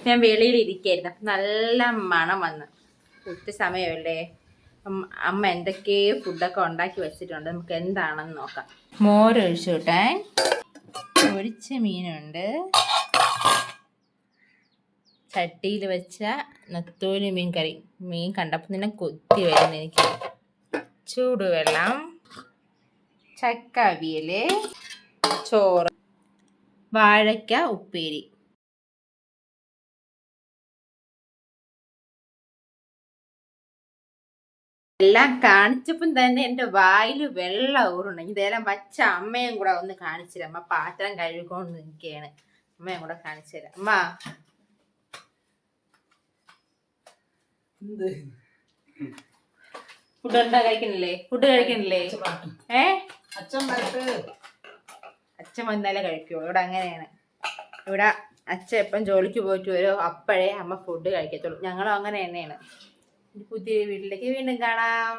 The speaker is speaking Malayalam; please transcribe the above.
ഞാൻ വെളിയിൽ ഇരിക്കായിരുന്നു, നല്ല മണം വന്ന്. ഉച്ച സമയമല്ലേ, അമ്മ എന്തൊക്കെയോ ഫുഡൊക്കെ ഉണ്ടാക്കി വെച്ചിട്ടുണ്ട്. നമുക്ക് എന്താണെന്ന് നോക്കാം. മോരൊഴിച്ചു വിട്ടേ, പൊരിച്ച മീനുണ്ട്, ചട്ടിയിൽ വെച്ച നത്തോലി മീൻ കറി. മീൻ കണ്ടപ്പോൾ തന്നെ കൊത്തി വരുന്നു എനിക്ക്. ചൂടുവെള്ളം, ചക്ക അവിയൽ, ചോറ്, വാഴയ്ക്ക ഉപ്പേരി. എല്ലാം കാണിച്ചപ്പം തന്നെ എൻ്റെ വായിൽ വെള്ളം ഊറുണ്ട്. ഇതെല്ലാം വച്ച അമ്മയും കൂടെ ഒന്ന് കാണിച്ചു തരാം. അമ്മ പാത്രം കഴുകിക്കൊണ്ട് നിൽക്കുകയാണ്. അമ്മയും കൂടെ കാണിച്ചു തരാം. അമ്മ ഫുഡ് എന്താ കഴിക്കണില്ലേ? ഫുഡ് കഴിക്കണില്ലേ? അച്ഛൻ വന്നാലേ കഴിക്കുള്ളൂ. ഇവിടെ അങ്ങനെയാണ്. ഇവിടെ അച്ഛൻ എപ്പം ജോലിക്ക് പോയിട്ട് വരും, അപ്പോഴേ അമ്മ ഫുഡ് കഴിക്കത്തുള്ളൂ. ഞങ്ങളും അങ്ങനെ തന്നെയാണ്. പുതിയ വീട്ടിലേക്ക് വീണ്ടും കാണാം.